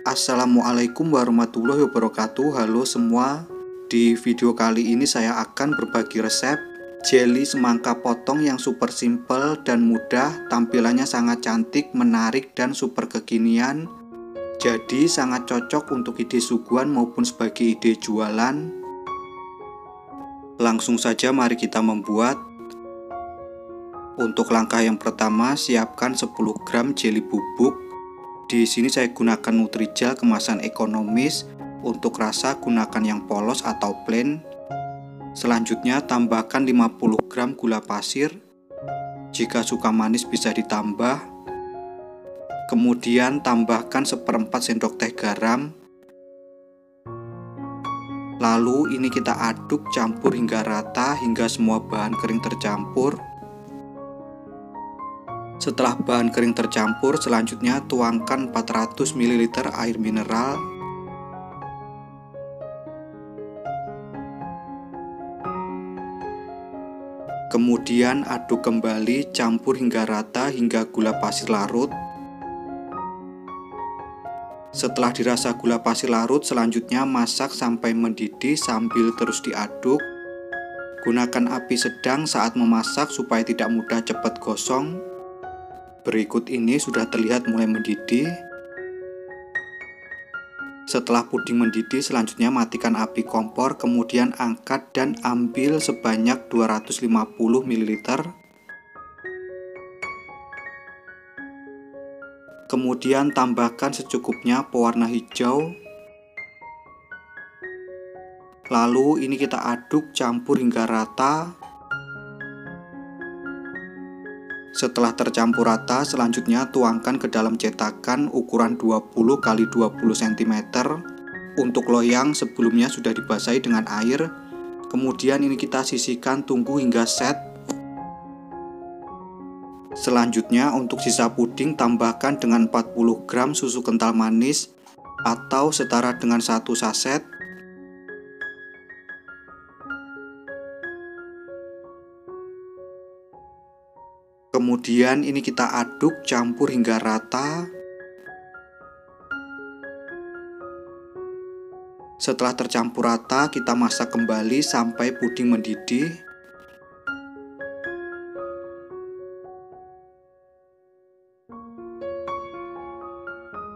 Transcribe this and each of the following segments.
Assalamualaikum warahmatullahi wabarakatuh. Halo semua. Di video kali ini saya akan berbagi resep jelly semangka potong yang super simple dan mudah. Tampilannya sangat cantik, menarik, dan super kekinian. Jadi sangat cocok untuk ide suguhan maupun sebagai ide jualan. Langsung saja mari kita membuat. Untuk langkah yang pertama, siapkan 10 gram jelly bubuk. Di sini saya gunakan Nutrijel kemasan ekonomis. Untuk rasa gunakan yang polos atau plain. Selanjutnya tambahkan 50 gram gula pasir. Jika suka manis bisa ditambah. Kemudian tambahkan 1/4 sendok teh garam. Lalu ini kita aduk campur hingga rata hingga semua bahan kering tercampur. Setelah bahan kering tercampur, selanjutnya tuangkan 400 ml air mineral. Kemudian aduk kembali, campur hingga rata hingga gula pasir larut. Setelah dirasa gula pasir larut, selanjutnya masak sampai mendidih sambil terus diaduk. Gunakan api sedang saat memasak supaya tidak mudah cepat gosong. Berikut ini sudah terlihat mulai mendidih. Setelah puding mendidih, selanjutnya matikan api kompor, kemudian angkat dan ambil sebanyak 250 ml. Kemudian tambahkan secukupnya pewarna hijau. Lalu ini kita aduk campur hingga rata. Setelah tercampur rata, selanjutnya tuangkan ke dalam cetakan ukuran 20 x 20 cm. Untuk loyang sebelumnya sudah dibasahi dengan air. Kemudian ini kita sisihkan, tunggu hingga set. Selanjutnya untuk sisa puding tambahkan dengan 40 gram susu kental manis atau setara dengan 1 saset. Kemudian ini kita aduk campur hingga rata. Setelah tercampur rata, kita masak kembali sampai puding mendidih.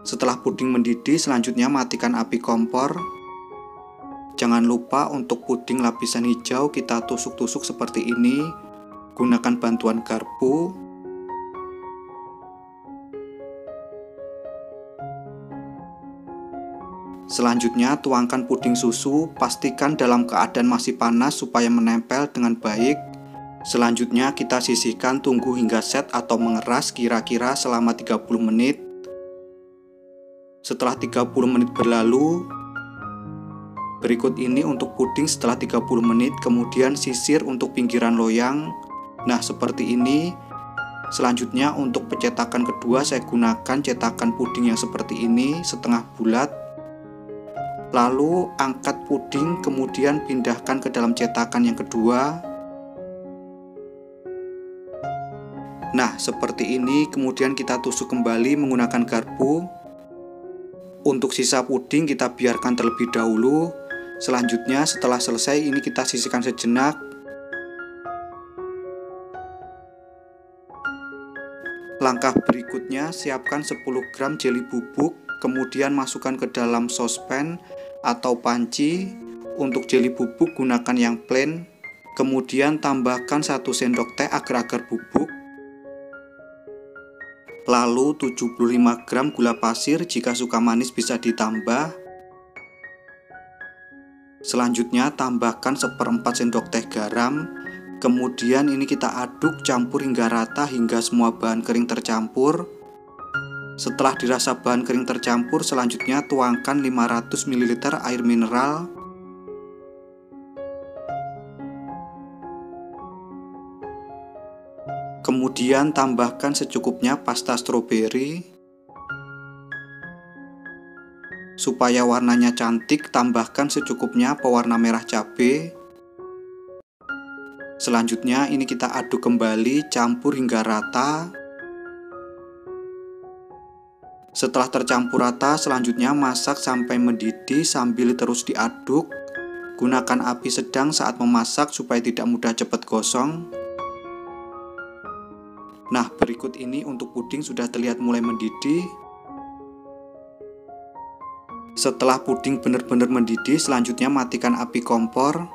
Setelah puding mendidih, selanjutnya matikan api kompor. Jangan lupa untuk puding lapisan hijau kita tusuk-tusuk seperti ini. Gunakan bantuan garpu. Selanjutnya tuangkan puding susu, pastikan dalam keadaan masih panas supaya menempel dengan baik. Selanjutnya kita sisihkan, tunggu hingga set atau mengeras kira-kira selama 30 menit. Setelah 30 menit berlalu, berikut ini untuk puding setelah 30 menit, kemudian sisir untuk pinggiran loyang. Nah, seperti ini. Selanjutnya untuk pencetakan kedua saya gunakan cetakan puding yang seperti ini, setengah bulat. Lalu angkat puding, kemudian pindahkan ke dalam cetakan yang kedua. Nah, seperti ini. Kemudian kita tusuk kembali menggunakan garpu. Untuk sisa puding kita biarkan terlebih dahulu. Selanjutnya setelah selesai ini kita sisihkan sejenak. Langkah berikutnya, siapkan 10 gram jelly bubuk, kemudian masukkan ke dalam sospen atau panci. Untuk jelly bubuk gunakan yang plain. Kemudian tambahkan 1 sendok teh agar-agar bubuk. Lalu 75 gram gula pasir, jika suka manis bisa ditambah. Selanjutnya tambahkan 1/4 sendok teh garam. Kemudian ini kita aduk campur hingga rata hingga semua bahan kering tercampur. Setelah dirasa bahan kering tercampur, selanjutnya tuangkan 500 ml air mineral. Kemudian tambahkan secukupnya pasta stroberi. Supaya warnanya cantik, tambahkan secukupnya pewarna merah cabai. Selanjutnya ini kita aduk kembali, campur hingga rata. Setelah tercampur rata, selanjutnya masak sampai mendidih sambil terus diaduk. Gunakan api sedang saat memasak supaya tidak mudah cepat gosong. Nah, berikut ini untuk puding sudah terlihat mulai mendidih. Setelah puding benar-benar mendidih, selanjutnya matikan api kompor.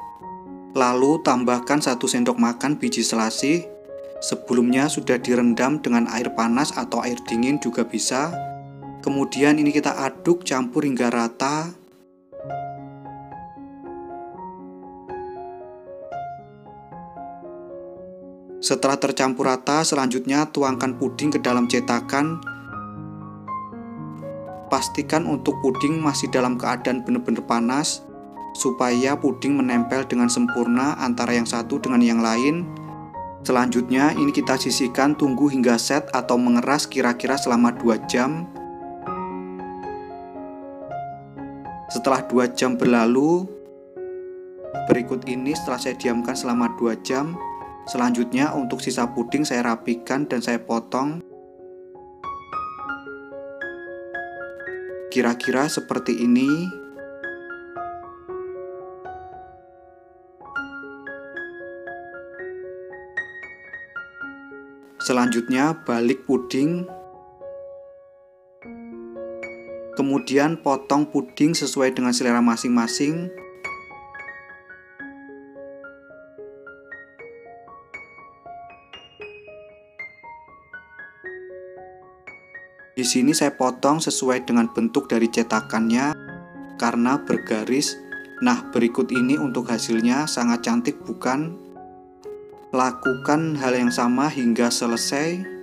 Lalu tambahkan 1 sendok makan biji selasih. Sebelumnya sudah direndam dengan air panas atau air dingin juga bisa. Kemudian ini kita aduk campur hingga rata. Setelah tercampur rata, selanjutnya tuangkan puding ke dalam cetakan. Pastikan untuk puding masih dalam keadaan benar-benar panas, supaya puding menempel dengan sempurna antara yang satu dengan yang lain. Selanjutnya ini kita sisihkan, tunggu hingga set atau mengeras kira-kira selama 2 jam. Setelah 2 jam berlalu, berikut ini setelah saya diamkan selama 2 jam. Selanjutnya untuk sisa puding saya rapikan dan saya potong. Kira-kira seperti ini. Selanjutnya balik puding. Kemudian potong puding sesuai dengan selera masing-masing. Di sini saya potong sesuai dengan bentuk dari cetakannya karena bergaris. Nah, berikut ini untuk hasilnya, sangat cantik bukan? Lakukan hal yang sama hingga selesai.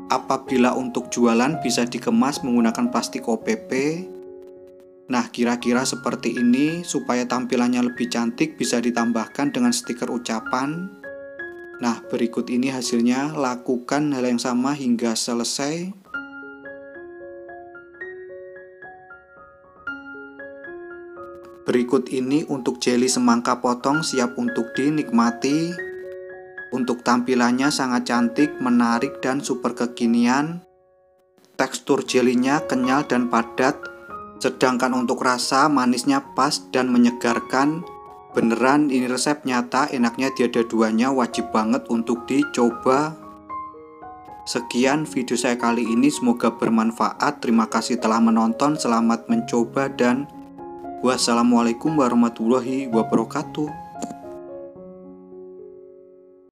Apabila untuk jualan bisa dikemas menggunakan plastik OPP. Nah, kira-kira seperti ini. Supaya tampilannya lebih cantik bisa ditambahkan dengan stiker ucapan. Nah, berikut ini hasilnya. Lakukan hal yang sama hingga selesai. Berikut ini untuk jeli semangka potong siap untuk dinikmati. Untuk tampilannya sangat cantik, menarik, dan super kekinian. Tekstur jelinya kenyal dan padat. Sedangkan untuk rasa, manisnya pas dan menyegarkan. Beneran ini resep nyata, enaknya tiada duanya, wajib banget untuk dicoba. Sekian video saya kali ini, semoga bermanfaat. Terima kasih telah menonton, selamat mencoba, dan wassalamualaikum warahmatullahi wabarakatuh.